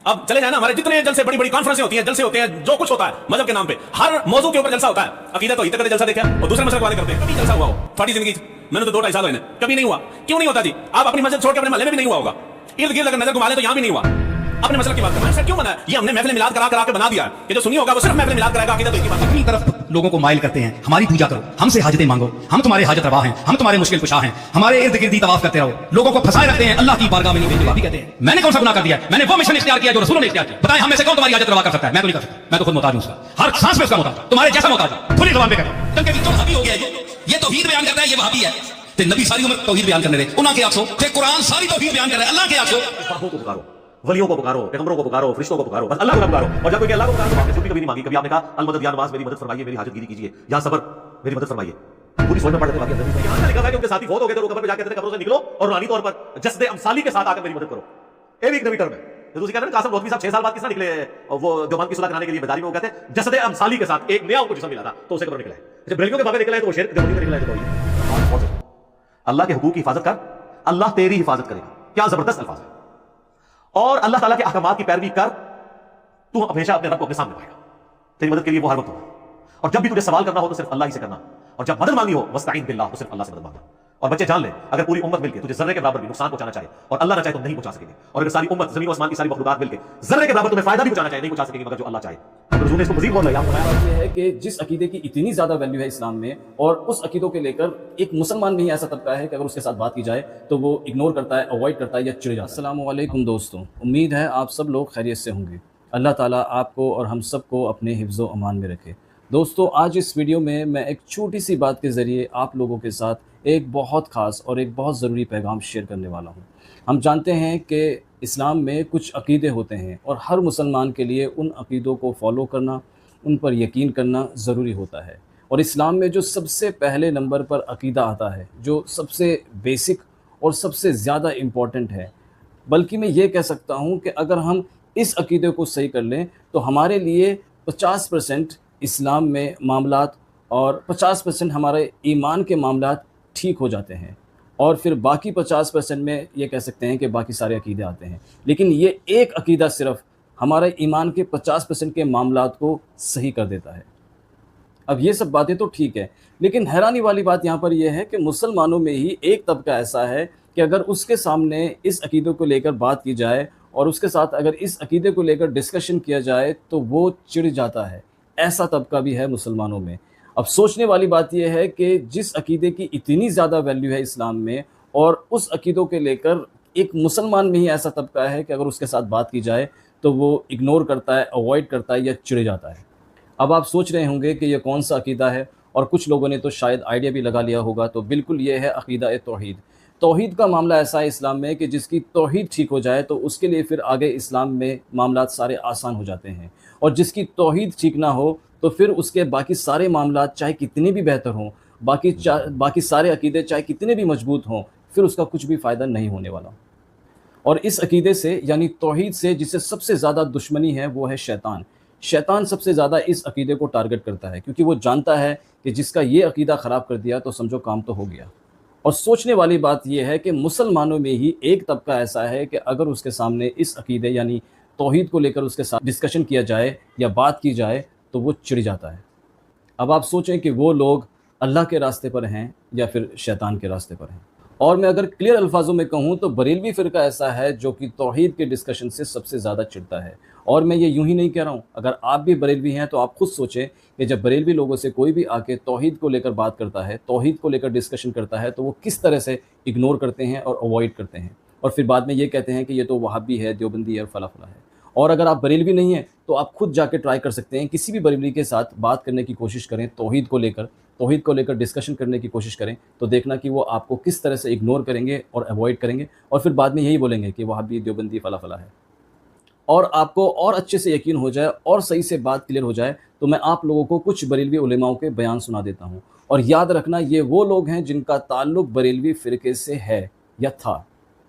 अब चले जाए ना, हमारे जितने जलसे, बड़ी बड़ी कॉन्फ्रेंसें होती हैं, जलसे होते हैं, जो कुछ होता है मजहब के नाम पे, हर मौजू के ऊपर जलसा होता है। अकीदत तो कभी जलसा देखा और दूसरे मसले वाले करते हैं, कभी जलसा हुआ हो थोड़ी जिंदगी? मैंने तो 2-2.5 साल हुए, कभी नहीं हुआ। क्यों नहीं होता जी? आप अपनी मस्जिद छोड़ के अपने महल्ले में भी नहीं हुआ होगा, इर्द गिर्द अगर नजर घुमा ले तो यहाँ भी नहीं हुआ। अपने मसले की बात करना क्यों बना? ये हमने महफिल मिलाद करा के बना दिया कि जो सुनी होगा वो सिर्फ महफिल मिलाद कराएगा, अकीदत तो एक ही बात है। अपनी तरफ लोगों को माइल करते हैं, हमारी पूजा करो, हमसे हाजतें मांगो, हम तुम्हारे हाजत रवा हैं, हम तुम्हारे मुश्किल कुशा हैं, हमारे इर्द गिर्द तवाफ करते रहो, लोगों को फंसाए रखते हैं, अल्लाह की बारगाह में नहीं भेजते। भी कहते हैं मैंने कौन सा गुनाह कर दिया? मैंने वो मिशन इख्तियार किया जो रसूलों ने इख्तियार किया। बताएं हम में से कौन तुम्हारी हाजत रवा कर सकता है? मैं तो नहीं कर सकता, मैं तो खुद मोहताज हूं उसका, हर सांस में उसका मोहताज, तुम्हारे जैसा मोहताज हूं। खुली ज़बान पे करो क्योंकि तो वहाबी हो गया ये तौहीद बयान करता है, ये वहाबी है। ते नबी सारी उम्र तौहीद बयान करने रहे, उन्हां के आखो ते कुरान सारी तौहीद बयान कर रहा है, अल्लाह के आखो। बाबों को पुकारो, वलियों को पुकारो, पैगंबरों को पुकारो, फरिश्तों को पुकारो, बस अल्लाह को पुकारो। और जब कोई अल्लाह को पुकारो तो आपने कभी नहीं मांगी, कभी आपने कहा अलमदद या नवाज मेरी मदद फरमाइए, मेरी हाजतगिरी कीजिए, या सबर मेरी मदद फरमाइए। पूरी सोच में पढ़ लेते बाकी अंदर यहां से लिखा है कि उनके साथी फौत हो गए तो कब्र पे जाके कहते थे कब्रों से निकलो और रूहानी तौर पर जस्दे अमसाली के साथ आकर मेरी मदद करो। ये भी एक नई टर्म है। तो दूसरी कहते हैं कासिम नौतवी साहब 6 साल बाद किसने निकले वो देवान की सुलह कराने के लिए मैदानी में, वो कहते हैं जस्दे अमसाली के साथ एक नया उनको जिस्म मिला था तो उसे कब्र निकला है। जब बरेलियों के बाबे निकला है तो वो शेर देवबंदी में निकला है। तो अल्लाह के हुकूक की हिफाजत कर, अल्लाह तेरी हिफाजत करेगा। क्या जबरदस्त अल्फाज है। और अल्लाह ताला के अहकामात की पैरवी कर, तू हमेशा अपने रब को अपने सामने पाएगा, तेरी मदद के लिए वो हर वक्त होगा। और जब भी तुझे सवाल करना हो तो सिर्फ अल्लाह ही से करना, और जब मदद मांगनी हो वस्तईन बिल्लाह, तो सिर्फ अल्लाह से मदद मांगना। और बच्चे जान ले, अगर पूरी उम्मत मिलकर तुझे जर्रे के बराबर भी नुकसान पहुंचाना चाहे और अल्लाह ना चाहे तो नहीं पहुंचा सकेगी, और अगर सारी उम्मत जमीन और आसमान की सारी मखलूकात मिलकर जर्रे के बराबर तुम्हें फायदा भी पहुंचाना चाहे नहीं पहुंचा सकेगी, मगर जो अल्लाह चाहे। रसूल ने इसको मजीद बोला है कि जिस अकीदे की इतनी ज़्यादा वैल्यू है इस्लाम में, और उस अकीदों के लेकर एक मुसलमान में ही ऐसा तबका है कि अगर उसके साथ बात की जाए तो वो इग्नोर करता है, अवॉइड करता है या चिढ़ जाता है। अस्सलामु अलैकुम दोस्तों, उम्मीद है आप सब लोग खैरियत से होंगे। अल्लाह ताला आपको और हम सब को अपने हिफ्ज़ व अमान में रखे। दोस्तों, आज इस वीडियो में मैं एक छोटी सी बात के ज़रिए आप लोगों के साथ एक बहुत ख़ास और एक बहुत ज़रूरी पैगाम शेयर करने वाला हूँ। हम जानते हैं कि इस्लाम में कुछ अकीदे होते हैं और हर मुसलमान के लिए उन अकीदों को फॉलो करना, उन पर यकीन करना ज़रूरी होता है। और इस्लाम में जो सबसे पहले नंबर पर अकीदा आता है, जो सबसे बेसिक और सबसे ज़्यादा इम्पॉर्टेंट है, बल्कि मैं ये कह सकता हूँ कि अगर हम इस अकीदे को सही कर लें तो हमारे लिए 50% इस्लाम में मामलात और 50% हमारे ईमान के मामलात ठीक हो जाते हैं, और फिर बाकी 50% में ये कह सकते हैं कि बाकी सारे अकीदे आते हैं। लेकिन ये एक अकीदा सिर्फ हमारे ईमान के 50% के मामलात को सही कर देता है। अब ये सब बातें तो ठीक है, लेकिन हैरानी वाली बात यहाँ पर यह है कि मुसलमानों में ही एक तबका ऐसा है कि अगर उसके सामने इस अकीदे को लेकर बात की जाए और उसके साथ अगर इस अकीदे को लेकर डिस्कशन किया जाए तो वो चिढ़ जाता है। ऐसा तबका भी है मुसलमानों में। अब सोचने वाली बात यह है कि जिस अकीदे की इतनी ज़्यादा वैल्यू है इस्लाम में, और उस अकीदों के लेकर एक मुसलमान में ही ऐसा तबका है कि अगर उसके साथ बात की जाए तो वो इग्नोर करता है, अवॉइड करता है या चिढ़ जाता है। अब आप सोच रहे होंगे कि ये कौन सा अकीदा है, और कुछ लोगों ने तो शायद आइडिया भी लगा लिया होगा। तो बिल्कुल ये है अकीदा तौहीद। तौहीद का मामला ऐसा है इस्लाम में कि जिसकी तौहीद ठीक हो जाए तो उसके लिए फिर आगे इस्लाम में मामलात सारे आसान हो जाते हैं, और जिसकी तौहीद ठीक ना हो तो फिर उसके बाकी सारे मामलात चाहे कितने भी बेहतर हों, बाकी सारे अकीदे चाहे कितने भी मजबूत हों, फिर उसका कुछ भी फ़ायदा नहीं होने वाला। और इस अकीदे से यानी तौहीद से जिससे सबसे ज़्यादा दुश्मनी है वो है शैतान। शैतान सबसे ज़्यादा इस अकीदे को टारगेट करता है, क्योंकि वो जानता है कि जिसका ये अकीदा ख़राब कर दिया तो समझो काम तो हो गया। और सोचने वाली बात यह है कि मुसलमानों में ही एक तबका ऐसा है कि अगर उसके सामने इस अकीदे यानी तौहीद को लेकर उसके साथ डिस्कशन किया जाए या बात की जाए तो वो चिढ़ जाता है। अब आप सोचें कि वो लोग अल्लाह के रास्ते पर हैं या फिर शैतान के रास्ते पर हैं। और मैं अगर क्लियर अल्फाजों में कहूँ तो बरेलवी फ़िरका ऐसा है जो कि तौहीद के डिस्कशन से सबसे ज़्यादा चिढ़ता है। और मैं ये यूं ही नहीं कह रहा हूँ, अगर आप भी बरेलवी हैं तो आप खुद सोचें कि जब बरेलवी लोगों से कोई भी आके तौहीद को लेकर बात करता है, तौहीद को लेकर डिस्कशन करता है, तो वो किस तरह से इग्नोर करते हैं और अवॉइड करते हैं, और फिर बाद में ये कहते हैं कि ये तो वहाबी है, देवबंदी है, फला फला है। और अगर आप बरेलवी नहीं हैं तो आप खुद जाके ट्राई कर सकते हैं, किसी भी बरेलवी के साथ बात करने की कोशिश करें, तौहीद को लेकर डिस्कशन करने की कोशिश करें, तो देखना कि वो आपको किस तरह से इग्नोर करेंगे और अवॉइड करेंगे, और फिर बाद में यही बोलेंगे कि वहाबी, देवबंदी, फला फला है। और आपको और अच्छे से यकीन हो जाए और सही से बात क्लियर हो जाए तो मैं आप लोगों को कुछ बरेलवी उलेमाओं के बयान सुना देता हूँ। और याद रखना, ये वो लोग हैं जिनका ताल्लुक़ बरेलवी फ़िरके से है या था।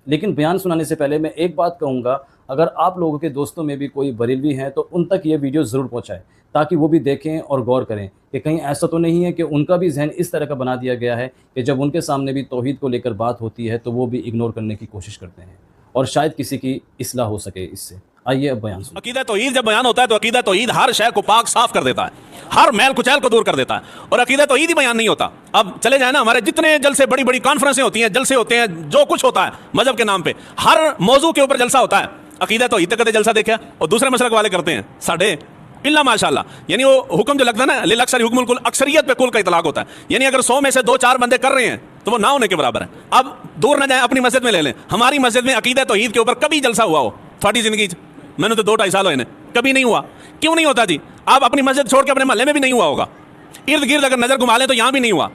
लेकिन बयान सुनाने से पहले मैं एक बात कहूँगा, अगर आप लोगों के दोस्तों में भी कोई बरेलवी हैं तो उन तक ये वीडियो ज़रूर पहुँचाएँ, ताकि वो भी देखें और गौर करें कि कहीं ऐसा तो नहीं है कि उनका भी जहन इस तरह का बना दिया गया है कि जब उनके सामने भी तौहीद को लेकर बात होती है तो वो भी इग्नोर करने की कोशिश करते हैं, और शायद किसी की इस्लाह हो सके इससे। आइए अब बयान सुनिए। अकीदा तौहीद जब बयान होता है तो अकीदा तौहीद हर शय को पाक साफ कर देता है, हर मैल कुचैल को दूर कर देता है, और अकीदा तौहीद ही बयान नहीं होता। अब चले जाए ना, हमारे जितने जलसे, बड़ी बड़ी कॉन्फ्रेंसें होती हैं, जलसे होते हैं, जो कुछ होता है मजहब के नाम पे, हर मौजू के ऊपर जलसा होता है। अकीदा तौहीद तक कदे जलसा देखा, और दूसरे मसलक वाले करते हैं साढ़े इल्ला माशाल्लाह, यानी वो हुक्म जो लगता है ना, लिल अक्सर हुक्मुल कुल, अक्सरियत पे कुल का इतलाक होता है, यानी अगर 100 में से 2-4 बंदे कर रहे हैं तो वो ना होने के बराबर है। अब दूर न जाए, अपनी मस्जिद में ले लें, हमारी मस्जिद में अकीदा तौहीद के ऊपर कभी जलसा हुआ हो थोड़ी जिंदगी, मैंने तो 2-2.5 साल हुए, कभी नहीं हुआ। क्यों नहीं होता जी? आप अपनी मस्जिद छोड़ के अपने महल्ले में भी नहीं हुआ होगा, इर्द गिर्द अगर नजर घुमा लें तो यहाँ भी नहीं हुआ।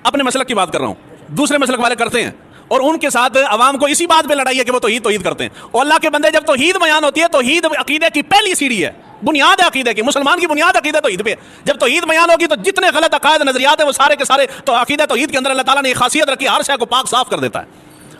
अपने मसलक की बात कर रहा हूँ, दूसरे मसलक वाले करते हैं, और उनके साथ अवाम को इसी बात पे लड़ाई है कि वो तौहीद करते हैं। और अल्लाह के बंदे, जब तौहीद बयान होती है, तौहीद अकीदे की पहली सीढ़ी है, बुनियाद है अकीदे की, मुसलमान की बुनियाद अकीदे तौहीद पे। जब तौहीद बयान होगी तो जितने गलत अकायद नजरियात है वो सारे के सारे, तो अकीदे तौहीद के अंदर अल्लाह ताला ने एक खासियत रखी, हर शय को पाक साफ कर देता है।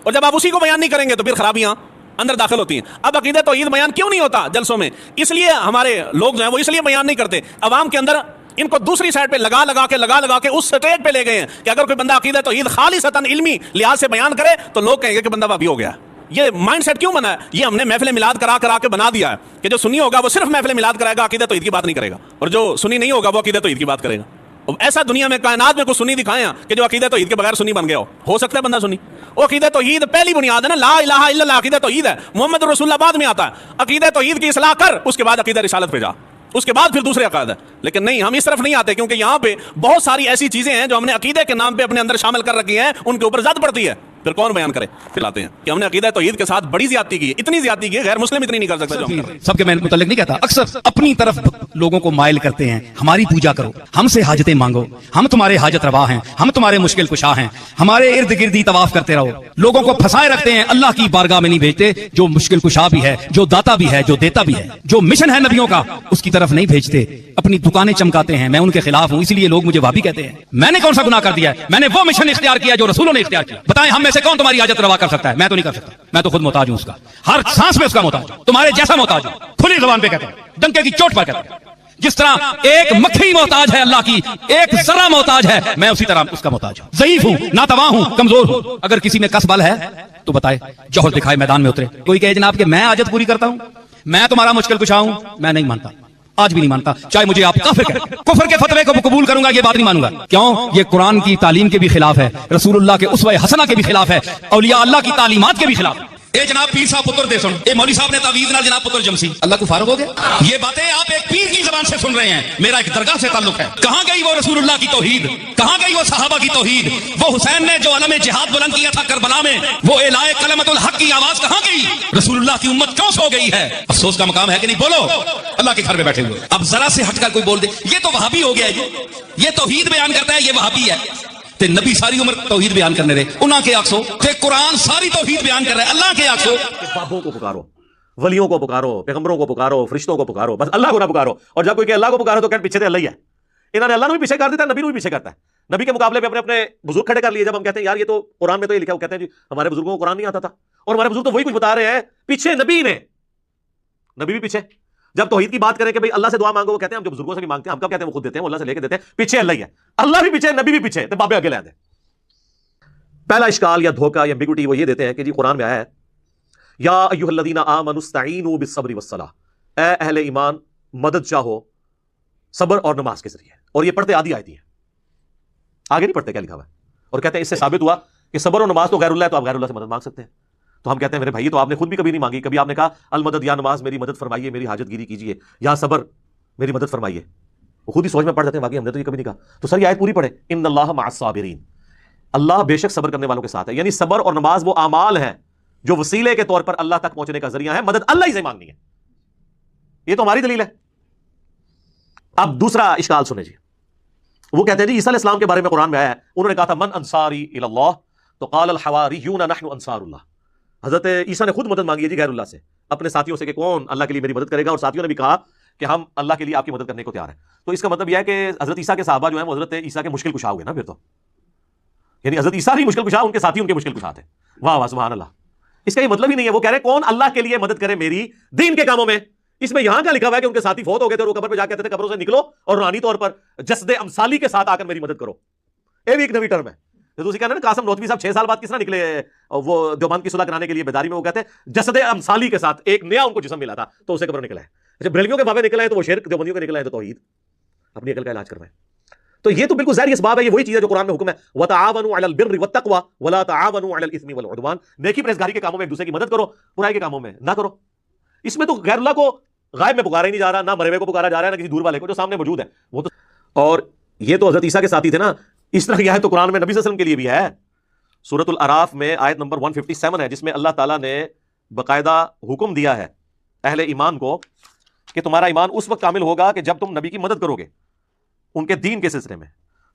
और जब आप उसी को बयान नहीं करेंगे तो फिर खराबियां अंदर दाखिल होती हैं। अब अकीदे तौहीद बयान क्यों नहीं होता जलसों में? इसलिए हमारे लोग जो हैं वो इसलिए बयान नहीं करते, अवाम के अंदर इनको दूसरी साइड पे लगा लगा के उस स्टेज पे ले गए हैं कि अगर कोई बंदा अकीदा तौहीद खालिसतन इल्मी लिहाज से बयान करे तो लोग कहेंगे कि बंदा वाबी हो गया। ये माइंडसेट क्यों बना है? ये हमने महफिल मिलाद करा के बना दिया है कि जो सुन्नी होगा वो सिर्फ महफिल मिलाद कराएगा, अकीदा तौहीद की बात नहीं करेगा, और जो सुन्नी नहीं होगा वो अकीदा तौहीद की बात करेगा। ऐसा दुनिया में, कायनात में कुछ सुन्नी दिखाएं कि जो अकीदा तौहीद के बगैर सुन्नी बन गया हो सकता है बंदा सुन्नी? वो अकीदा तौहीद पहली बुनियाद है ना, ला इलाहा इल्लल्लाह अकीदा तौहीद है, मोहम्मद रसूलुल्लाह बाद में आता है। अकीदा तौहीद की इस्लाह कर, उसके बाद अकीदा रिसालत पे जा, उसके बाद फिर दूसरे अकायद है। लेकिन नहीं, हम इस तरफ नहीं आते, क्योंकि यहाँ पे बहुत सारी ऐसी चीजें हैं जो हमने अकीदे के नाम पे अपने अंदर शामिल कर रखी हैं, उनके ऊपर ज़द पड़ती है। फिर कौन बयान करे? फिर आते हैं कि हमने अकीदा तौहीद के साथ बड़ी ज्यादती की है, इतनी ज्यादती की है गैर मुस्लिम इतनी नहीं कर सकता जो हम कर रहे हैं। सबके मैं मुतल्लिक नहीं कहता, अक्सर अपनी तरफ लोगों को माइल करते हैं, हमारी पूजा करो, हमसे हाजतें मांगो, हम तुम्हारे हाजत रवा हैं, हम तुम्हारे मुश्किल कुशा हैं, हमारे इर्द गिर्द ही तवाफ करते रहो। लोगों को फंसाए रखते हैं, अल्लाह की बारगाह में नहीं भेजते, जो मुश्किल कुशा भी है, जो दाता भी है, जो देता भी है, जो मिशन है नबियों का उसकी तरफ नहीं भेजते, अपनी दुकानें चमकाते हैं। मैं उनके खिलाफ हूं, इसीलिए लोग मुझे वाबी कहते हैं। मैंने कौन सा गुनाह कर दिया है? मैंने वो मिशन इख्तियार किया जो रसूलों ने इख्तियार किया। बताएं, हम में से कौन तुम्हारी हाजत रवा कर सकता है? मैं तो नहीं कर सकता, मैं तो खुद मोहताज हूं उसका, हर सांस में उसका मोहताज हूं, तुम्हारे जैसा मोहताज हूं। खुली जुबान पे कहते हैं, डंके की चोट पर कहते हैं, जिस तरह एक मक्खी मोहताज है अल्लाह की, एक जरा मोहताज है, मैं उसी तरह उसका मोहताज हूं। ज़ईफ हूं, नातवा हूं, कमजोर हूं। अगर किसी में कसबल है तो बताए, जौहर दिखाए, मैदान में उतरे। कोई कहे जनाब कि मैं हाजत पूरी करता हूं, मैं तुम्हारा मुश्किल कुशा हूं, मैं नहीं मानता, आज भी नहीं मानता, चाहे मुझे आप काफिर करें। कुफर के फतवे को कबूल करूंगा, ये बात नहीं मानूंगा। क्यों? ये कुरान की तालीम के भी खिलाफ है, रसूलुल्लाह के उसवा हसना के भी खिलाफ है, औलिया अल्लाह की तालीमात के भी खिलाफ है। ए जनाब पीर साहब पुत्र दे सुन, ए मौली साहब ने तावीज नाल जनाब पुत्र जमसी, अल्लाह को फारुग हो गया। ये बातें आप एक पीर की जबान से सुन रहे हैं, मेरा एक दरगाह से ताल्लुक है। कहां गई वो रसूलुल्लाह की तौहीद? कहां गई वो सहाबा की तौहीद? वो हुसैन ने जो अलम जिहाद बुलंद किया था करबला में, वो एलाए कलमतुल हक की आवाज कहां गई? रसूलुल्लाह की उम्मत क्यों सो गई है? अफसोस का मकाम है कि नहीं? बोलो, अल्लाह के घर में बैठे हुए। अब जरा से हटकर कोई बोल दे ये तो वहाबी हो गया है, ये तौहीद बयान करता है, ये वहाबी है। ते नबी सारी उम्र तौहीद बयान करने रहे, उन्हां के आखो ते कुरान सारी तौहीद बयान कर रहा है, अल्लाह के आखो। बाबों को पुकारो, वलियों को पुकारो, पैगंबरों को पुकारो, फरिश्तों को पुकारो, बस अल्लाह को ना पुकारो। और जब कोई कहे अल्लाह को पुकारो तो कहते पीछे से अल्लाह ही है। इन्होंने अल्लाह ने भी पीछे कर देता है, नबी ने भी पीछे करता है। नबी के मुकाबले में अपने अपने बुजुर्ग खड़े कर लिए। जब हम कहते हैं यार ये तो कुरान में तो ये लिखा, वो कहते हैं जी हमारे बुजुर्गों को कुरान नहीं आता था, और हमारे बुजुर्ग तो वही कुछ बता रहे हैं, पीछे नबी ने, नबी भी पीछे। जब तौहीद की बात करें कि भाई अल्लाह से दुआ मांगो, वो कहते हैं हम जो बुजुर्गों से भी मांगते हैं, हम कब कहते हैं वो खुद देते हैं, वो अल्लाह से लेके देते हैं, पीछे अल्लाह ही है। अल्लाह भी पीछे, नबी भी पीछे, तो बाबे आगे ले आते। पहला इश्काल या धोखा या एम्बिग्युइटी वो ये देते हैं कि जी कुरान में आया है या अय्युहल्लज़ीना आमनुस्तईनु बिस्सब्रि वस्सलाह, ए अहले ईमान मदद चाहो सब्र और नमाज के जरिए। और ये पढ़ते आधी आयती है, आगे नहीं पढ़ते क्या लिखा हुआ है, और कहते हैं इससे साबित हुआ कि सब्र और नमाज तो गैरुल्लाह है, तो आप गैरुल्लाह से मदद मांग सकते हैं। तो हम कहते हैं मेरे भाई तो आपने खुद भी कभी नहीं मांगी, कभी आपने कहा अल मदद या नमाज मेरी मदद फरमाइए, मेरी हाजतगिरी कीजिए, या सब्र मेरी मदद फरमाइए। वो खुद ही सोच में पढ़ जाते हैं, बाकी हमने तो ये कभी नहीं कहा। तो सर ये आयत पूरी पढ़े, इन्नल्लाह मअस साबिरीन, अल्लाह बेशक सब्र करने वालों के साथ है। यानी सब्र और नमाज वो अमाल है जो वसीले के तौर पर अल्लाह तक पहुंचने का जरिया है, मदद अल्लाह ही से मांगनी है। ये तो हमारी दलील है। अब दूसरा इश्काल सुने जी, वो कहते हैं जी ईसा अलैहिस्सलाम के बारे में कुरान में आया है, उन्होंने कहा था मन अंसारी इलल्लाह, तो क़ाल अल हवारियून नहनु अंसारुल्लाह। हजरत ईसा ने खुद मदद मांगी है जी गैरुल्लाह से, अपने साथियों से कि कौन अल्लाह के लिए मेरी मदद करेगा, और साथियों ने भी कहा कि हम अल्लाह के लिए आपकी मदद करने को तैयार है। तो इसका मतलब यह है कि हजरत ईसा के सहाबा जो है हजरत ईसा के मुश्किल कुशा हुए ना, फिर तो यानी हजरत ईसा नहीं मुश्किल कुशा, उनके साथी उनके मुश्किल कुशा थे। वाह वाह सुभान अल्लाह। इसका ये मतलब ही नहीं है, वो कह रहे कौन अल्लाह के लिए मदद करे मेरी दीन के कामों में। इसमें यहां क्या लिखा हुआ है कि उनके साथी फौत हो गए थे और वो कब्र पे जाके कहते थे कब्रों से निकलो और रूहानी तौर पर जस्दे अमसाली के साथ आकर मेरी मदद करो। ये भी एक नवी टर्म है। تو اسی کہنا نا قاسم نوتوی صاحب 6 سال بعد کس طرح نکلے وہ دیوبند کی صلح کرانے کے لیے بیداری میں، وہ کہتے ہیں جسد امثالی کے ساتھ ایک نیا ان کو جسم ملا تھا تو اسے قبر نکلا ہے. اچھا بریلویوں کے بابے نکلا ہے تو وہ شرک، دیوبندیوں کے نکلا ہے تو توحید. اپنی عقل کا علاج کروائیں. تو یہ تو بالکل ظاہری اسباب ہے، یہ وہی چیز ہے جو قرآن میں حکم ہے وتعاونوا علی البر والتقوی ولا تعاونوا علی الاثم والعدوان. نیکی پرہیزگاری کے کاموں میں ایک دوسرے کی مدد کرو، برائی کے کاموں میں نہ کرو. اس میں تو غیر اللہ کو غائب میں پکارا ہی نہیں جا رہا، نہ مرے ہوئے کو پکارا جا رہا ہے، نہ کسی دور والے کو، جو سامنے موجود ہے وہ تو. اور یہ تو حضرت عیسیٰ کے ساتھی تھے نا، اس طرح کیا ہے تو قرآن میں نبی صلی اللہ علیہ وسلم کے لیے بھی ہے. سورۃ الاعراف میں آیت نمبر 157 ہے، جس میں اللہ تعالیٰ نے باقاعدہ حکم دیا ہے اہل ایمان کو کہ تمہارا ایمان اس وقت کامل ہوگا کہ جب تم نبی کی مدد کرو گے ان کے دین کے سلسلے میں.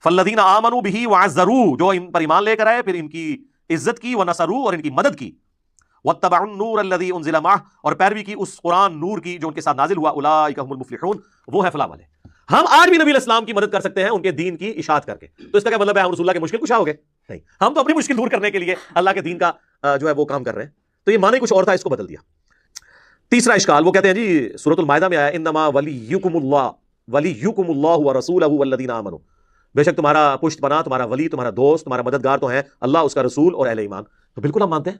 فالذین آمنوا بہ وعزروہ، جو ان پر ایمان لے کر آئے پھر ان کی عزت کی، ونصروہ اور ان کی مدد کی، واتبعوا النور الذی انزل معہ اور پیروی کی اس قرآن نور کی جو ان کے ساتھ نازل ہوا، اولئک هم المفلحون، وہ ہے فلاح والے. ہم آج بھی نبی علیہ السلام کی مدد کر سکتے ہیں ان کے دین کی اشاعت کر کے. تو اس کا کیا مطلب ہے ہم رسول اللہ کے مشکل کشا ہو گئے؟ نہیں، ہم تو اپنی مشکل دور کرنے کے لیے اللہ کے دین کا جو ہے وہ کام کر رہے ہیں. تو یہ معنی کچھ اور تھا، اس کو بدل دیا. تیسرا اشکال وہ کہتے ہیں جی سورۃ المائدہ میں آیا انما ولیکم اللہ ورسولہ والذین آمنوا، بے شک تمہارا پشت پناہ، تمہارا ولی، تمہارا دوست، تمہارا مددگار تو ہے اللہ، اس کا رسول اور اہل ایمان. تو بالکل ہم مانتے ہیں.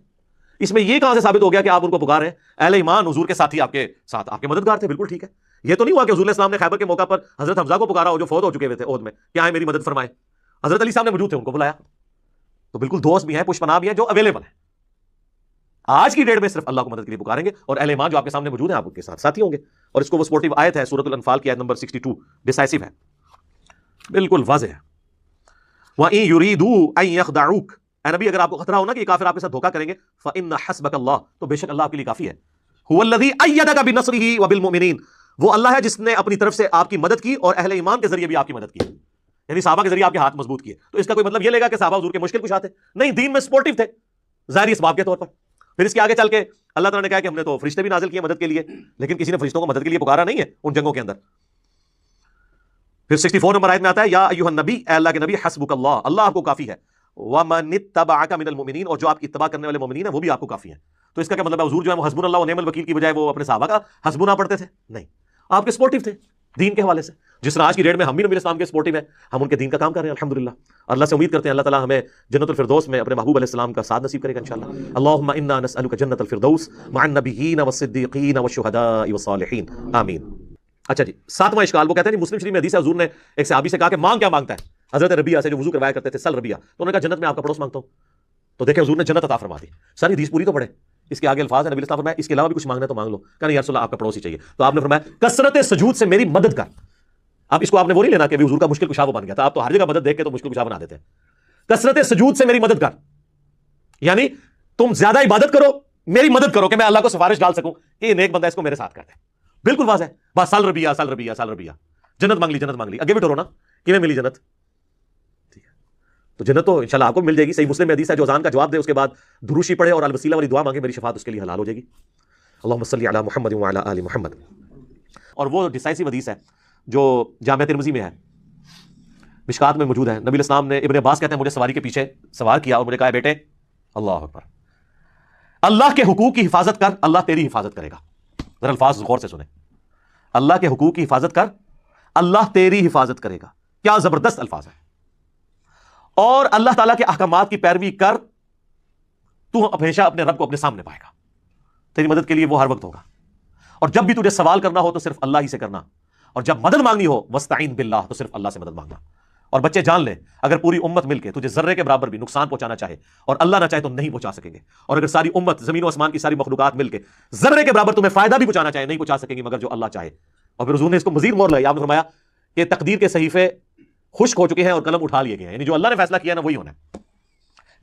اس میں یہ کہاں سے ثابت ہو گیا کہ آپ ان کو پکار ہیں؟ اہل ایمان حضور کے ساتھی آپ کے ساتھ آپ کے مددگار تھے، بالکل ٹھیک ہے. یہ تو نہیں ہوا کہ حضور علیہ السلام نے خیبر کے موقع پر حضرت حمزہ کو پکارا ہو جو فوت ہو چکے ہوئے تھے عہد میں، کیا ہے میری مدد فرمائے. حضرت علی صاحب نے موجود تھے، ان کو بلایا. تو بالکل دوست بھی ہیں، پشت پناہ بھی ہیں جو اویلیبل ہیں. آج کی ڈیٹ میں صرف اللہ کو مدد کے لیے پکاریں گے، اور اہل ایمان جو آپ کے سامنے موجود ہیں آپ ان کے ساتھ ساتھی ہوں گے. اور اس کو وہ سپورٹیو آیت ہے سورۃ الانفال کی آیت نمبر 62، ڈیسائسو ہے، بالکل واضح ہے. وَإِن يُرِيدُوا أَن يَخْدَعُوكَ، اے نبی اگر آپ کو خطرہ ہو نا کہ یہ کافر آپ کے ساتھ دھوکہ کریں گے، فَإِنَّ حَسْبَكَ اللَّهُ، تو بے شک اللہ آپ کے لیے کافی ہے. هُوَ الَّذِي أَيَّدَكَ بِنَصْرِهِ وَبِالْمُؤْمِنِينَ، وہ اللہ ہے جس نے اپنی طرف سے آپ کی مدد کی اور اہل ایمان کے ذریعے بھی آپ کی مدد کی، یعنی صحابہ کے ذریعے آپ کے ہاتھ مضبوط کیے. تو اس کا کوئی مطلب یہ لے گا کہ صحابہ حضور کے مشکل کشا تھے؟ نہیں، دین میں سپورٹیو تھے ظاہری اسباب کے طور پر. پھر اس کے آگے چل کے اللہ تعالیٰ نے کہا کہ ہم نے تو فرشتے بھی نازل کیے مدد کے لیے، لیکن کسی نے فرشتوں کو مدد کے لیے پکارا نہیں ہے ان جنگوں کے اندر. پھر 64 نمبر آیت میں آتا ہے یا ایھا النبی، اے اللہ کے نبی، حسبک اللہ، اللہ آپ کو کافی ہے، ومن اتبعک من المؤمنین، اور جو آپ کی اتباع کرنے والے مومنین ہیں وہ بھی آپ کو کافی ہیں. تو اس کا کیا مطلب ہے حضور جو ہے وہ حسبنا اللہ ونعم الوکیل کی بجائے وہ اپنے صحابہ کا حسبنا پڑھتے تھے؟ نہیں، آپ کے سپورٹیو تھے دین کے حوالے سے. جس طرح آج کی ڈیٹ میں ہم بھی نبی علیہ السلام کے سپورٹیو ہیں، ہم ان کے دین کا کام کر رہے ہیں الحمدللہ. اللہ سے امید کرتے ہیں اللہ تعالیٰ ہمیں جنت الفردوس میں اپنے محبوب علیہ السلام کا ساتھ نصیب کرے گا انشاءاللہ. اللہم انا نسألک جنت الفردوس مع النبیین والصدیقین والشہداء والصالحین آمین. اچھا جی، 7واں اشکال وہ کہتے ہیں مسلم شریف میں حدیث ہے حضور نے ایک صحابی سے کہا کہ مانگ کیا مانگتا ہے، حضرت ربیعہ سے جو وضو کروایا کرتے تھے، سل ربیعہ. تو انہوں نے کہا جنت میں آپ کا پڑوس مانگتا ہوں. تو دیکھیں حضور نے جنت عطا فرما دی. ساری حدیث پوری تو پڑھے، اس کے آگے الفاظ ہیں نبی علیہ السلام فرمایا اس کے علاوہ بھی کچھ مانگنا ہے تو مانگ لو. کہا نہیں یا رسول اللہ آپ کا پڑوس ہی چاہیے. تو آپ نے فرمایا کثرت سجود سے میری مدد کر. اب اس کو آپ نے وہ نہیں لینا کہ حضور کا مشکل کشا وہ بن گیا تھا، آپ تو ہر جگہ مدد دیکھ کے تو مشکل کشا بنا دیتے ہیں. کثرت سجود سے میری مدد کر، یعنی تم زیادہ عبادت کرو، میری مدد کرو کہ میں اللہ کو سفارش ڈال سکوں کہ یہ نیک بندہ اس کو میرے ساتھ کرتے. بالکل واضح ہے. بس سال ربیہ سال ربیہ سال ربیہ، جنت مانگ لی جنت مانگ لی. اگے بھی ٹورو نا کہ ملی جنت، ٹھیک ہے. تو جنت تو انشاءاللہ آپ کو مل جائے گی. صحیح مسلم میں حدیث ہے جو اذان کا جواب دے اس کے بعد دروشی پڑھے اور الوسیلہ والی دعا مانگے، میری شفاعت اس کے لیے حلال ہو جائے گی. اللہم صلی علی محمد وعلی آل محمد. اور وہ ڈیسائسو حدیث ہے جو جامع ترمذی میں ہے، مشکات میں موجود ہے. نبی علیہ السلام نے، ابن عباس کہتے ہیں مجھے سواری کے پیچھے سوار کیا اور مجھے کہا بیٹے اللہ اکبر، اللہ کے حقوق کی حفاظت کر، اللہ تیری حفاظت کرے گا. ذرا الفاظ غور سے سنیں، اللہ کے حقوق کی حفاظت کر، اللہ تیری حفاظت کرے گا. کیا زبردست الفاظ ہے. اور اللہ تعالیٰ کے احکامات کی پیروی کر، تو ہمیشہ اپنے رب کو اپنے سامنے پائے گا، تیری مدد کے لیے وہ ہر وقت ہوگا. اور جب بھی تجھے سوال کرنا ہو تو صرف اللہ ہی سے کرنا، اور جب مدد مانگنی ہو وستعین باللہ تو صرف اللہ سے مدد مانگنا. اور بچے جان لیں اگر پوری امت مل کے تجھے ذرے کے برابر بھی نقصان پہنچانا چاہے اور اللہ نہ چاہے تو نہیں پہنچا سکیں گے، اور اگر ساری امت زمین و آسمان کی ساری مخلوقات مل کے ذرے کے برابر تمہیں فائدہ بھی پہنچانا چاہے نہیں پہنچا سکیں گے مگر جو اللہ چاہے. اور پھر حضور نے اس کو مزید مور لائی. آپ نے فرمایا کہ تقدیر کے صحیفے خشک ہو چکے ہیں اور قلم اٹھا لیے گئے ہیں، یعنی جو اللہ نے فیصلہ کیا نا وہی ہونا ہے.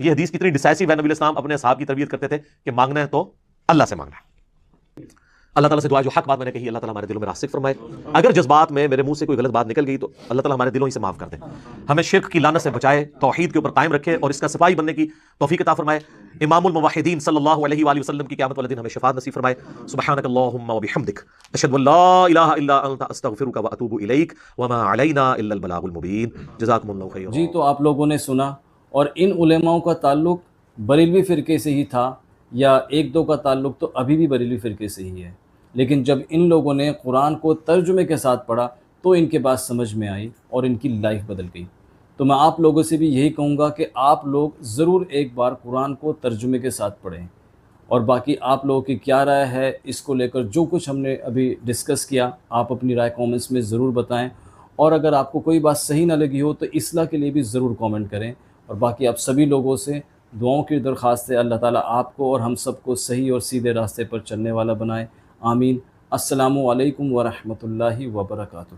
یہ حدیث کتنی ڈیسائسو ہے. نبی علیہ السلام اپنے اصحاب کی تربیت کرتے تھے کہ مانگنا ہے تو اللہ سے مانگنا ہے. اللہ تعالیٰ سے دعا جو حق بات میں نے کہی اللہ تعالیٰ ہمارے دلوں میں راسخ فرمائے. اگر جذبات میں میرے منہ سے کوئی غلط بات نکل گئی تو اللہ تعالیٰ ہمارے دلوں ہی سے معاف کر دے، ہمیں شرک کی لعنت سے بچائے، توحید کے اوپر قائم رکھے اور اس کا سپاہی بننے کی توفیق عطا فرمائے. امام الموحدین صلی اللہ علیہ وآلہ وسلم کی قیامت والے دن ہمیں شفاعت نصیب فرمائے. سبحانک اللہم وبحمدک، اشہد ان لا الہ الا انت، استغفرک واتوب الیک، وما علینا الا البلاغ المبین. جزاکم اللہ خیر. جی تو آپ لوگوں نے سنا، اور ان علماؤں کا تعلق بریلوی فرقے سے ہی تھا، یا ایک دو کا تعلق تو ابھی بھی بریلوی فرقے سے ہی ہے. لیکن جب ان لوگوں نے قرآن کو ترجمے کے ساتھ پڑھا تو ان کے بات سمجھ میں آئی اور ان کی لائف بدل گئی. تو میں آپ لوگوں سے بھی یہی کہوں گا کہ آپ لوگ ضرور ایک بار قرآن کو ترجمے کے ساتھ پڑھیں، اور باقی آپ لوگوں کی کیا رائے ہے اس کو لے کر جو کچھ ہم نے ابھی ڈسکس کیا، آپ اپنی رائے کامنٹس میں ضرور بتائیں، اور اگر آپ کو کوئی بات صحیح نہ لگی ہو تو اصلاح کے لیے بھی ضرور کامنٹ کریں۔ اور باقی آپ سبھی لوگوں سے دعاؤں کی درخواست ہے، اللہ تعالیٰ آپ کو اور ہم سب کو صحیح اور سیدھے راستے پر چلنے والا بنائے، آمین۔ السلام علیکم ورحمۃ اللہ وبرکاتہ۔